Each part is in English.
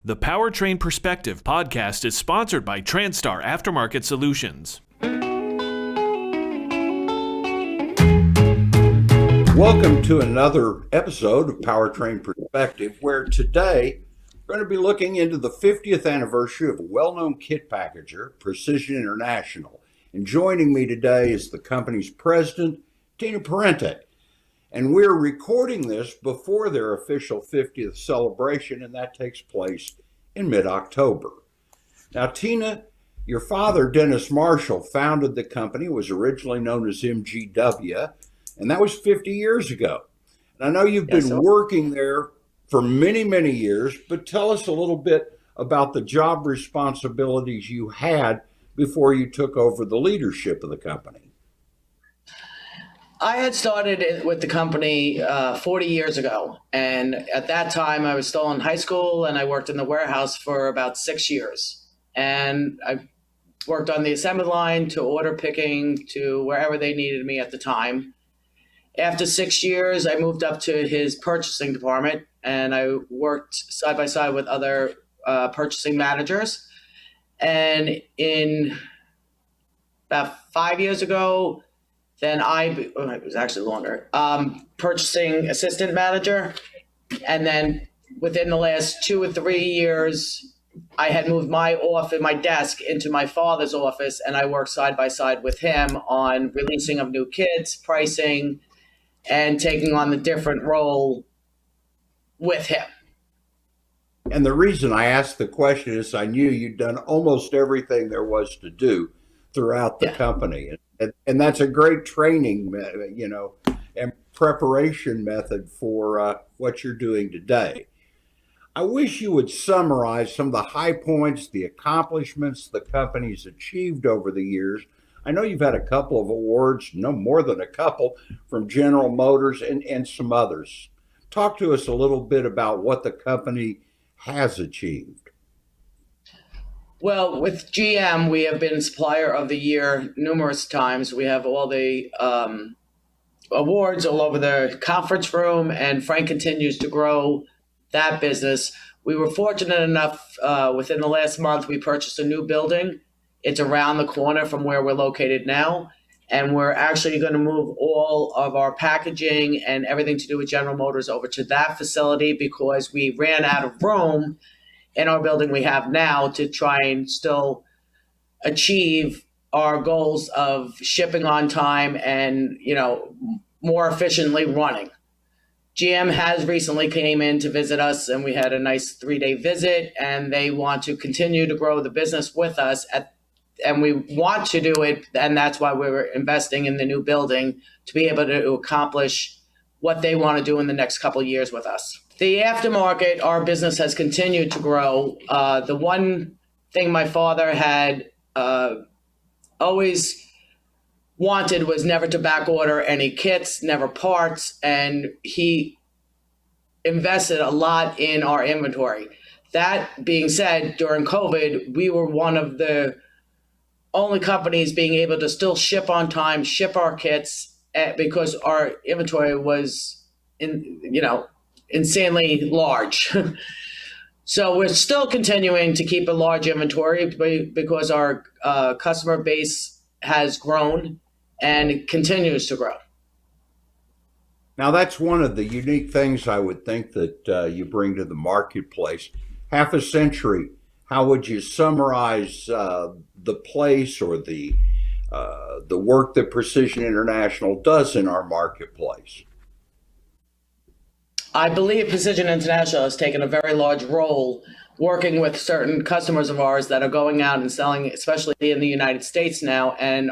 The Powertrain Perspective podcast is sponsored by TransStar Aftermarket Solutions. Welcome to another episode of Powertrain Perspective, where today we're going to be looking into the 50th anniversary of a well-known kit packager, Precision International. And joining me today is the company's president, Tina Parente. And we're recording this before their official 50th celebration, and that takes place in mid-October. Now, Tina, your father, Dennis Marshall, founded the company. It was originally known as MGW, and that was 50 years ago. And I know you've been working there for many, many years, but tell us a little bit about the job responsibilities you had before you took over the leadership of the company. I had started with the company 40 years ago, and at that time I was still in high school, and I worked in the warehouse for about 6 years. And I worked on the assembly line to order picking to wherever they needed me at the time. After 6 years, I moved up to his purchasing department, and I worked side by side with other purchasing managers. And in about 5 years ago, then it was actually longer, purchasing assistant manager. And then within the last 2 or 3 years, I had moved my desk into my father's office, and I worked side by side with him on releasing of new kits, pricing, and taking on the different role with him. And the reason I asked the question is I knew you'd done almost everything there was to do throughout the company. And that's a great training, and preparation method for what you're doing today. I wish you would summarize some of the high points, the accomplishments the company's achieved over the years. I know you've had a couple of awards, no more than a couple, from General Motors and some others. Talk to us a little bit about what the company has achieved. Well, with GM, we have been Supplier of the Year numerous times. We have all the awards all over the conference room, and Frank continues to grow that business. We were fortunate enough, within the last month, we purchased a new building. It's around the corner from where we're located now, and we're actually going to move all of our packaging and everything to do with General Motors over to that facility because we ran out of room in our building we have now to try and still achieve our goals of shipping on time and, more efficiently running. GM has recently came in to visit us, and we had a nice 3-day visit, and they want to continue to grow the business with us and we want to do it, and that's why we're investing in the new building to be able to accomplish what they want to do in the next couple of years with us. The aftermarket, our business has continued to grow. The one thing my father had always wanted was never to back order any kits, never parts, and he invested a lot in our inventory. That being said, during COVID, we were one of the only companies being able to still ship on time, ship our kits, because our inventory was insanely large. So we're still continuing to keep a large inventory because our customer base has grown and it continues to grow. Now, that's one of the unique things I would think that you bring to the marketplace. Half a century, how would you summarize the place or the work that Precision International does in our marketplace? I believe Precision International has taken a very large role working with certain customers of ours that are going out and selling, especially in the United States now, and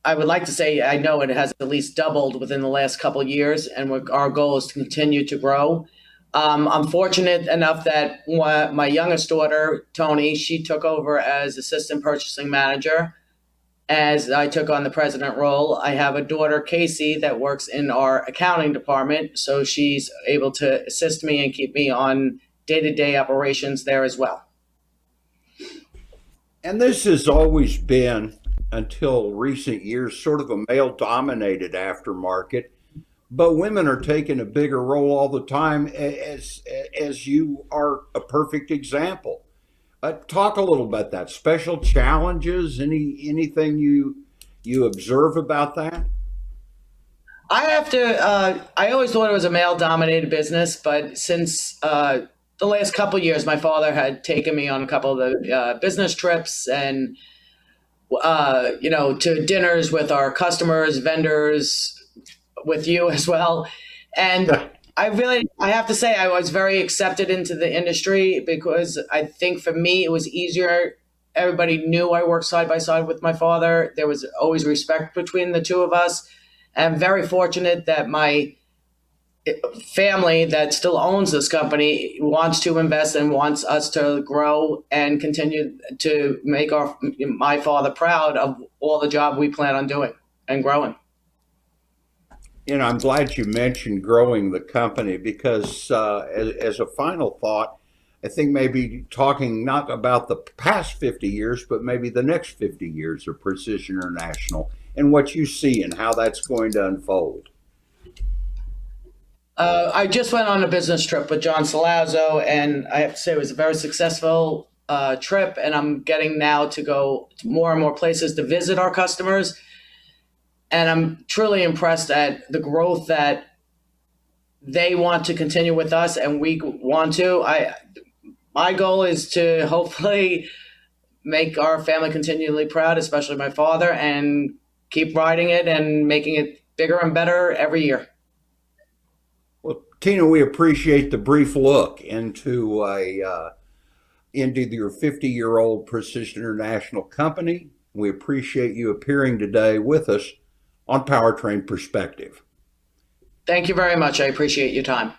I would like to say, I know it has at least doubled within the last couple of years, and our goal is to continue to grow. I'm fortunate enough that my youngest daughter, Tony, she took over as assistant purchasing manager as I took on the president role. I have a daughter, Casey, that works in our accounting department, so she's able to assist me and keep me on day-to-day operations there as well. And this has always been, until recent years, sort of a male-dominated aftermarket. but women are taking a bigger role all the time, as you are a perfect example. Talk a little about that. Special challenges, anything you observe about that? I have to. I always thought it was a male-dominated business, but since the last couple of years, my father had taken me on a couple of the business trips and to dinners with our customers, vendors, with you as well. And I have to say, I was very accepted into the industry because I think for me, it was easier. Everybody knew I worked side by side with my father. There was always respect between the two of us. I'm very fortunate that my family that still owns this company wants to invest and wants us to grow and continue to make my father proud of all the job we plan on doing and growing. I'm glad you mentioned growing the company because, as a final thought, I think maybe talking not about the past 50 years, but maybe the next 50 years of Precision International and what you see and how that's going to unfold. I just went on a business trip with John Salazzo, and I have to say it was a very successful trip. And I'm getting now to go to more and more places to visit our customers. And I'm truly impressed at the growth that they want to continue with us, and we want to. My goal is to hopefully make our family continually proud, especially my father, and keep riding it and making it bigger and better every year. Well, Tina, we appreciate the brief look into your 50-year-old Precision International company. We appreciate you appearing today with us on Powertrain Perspective. Thank you very much. I appreciate your time.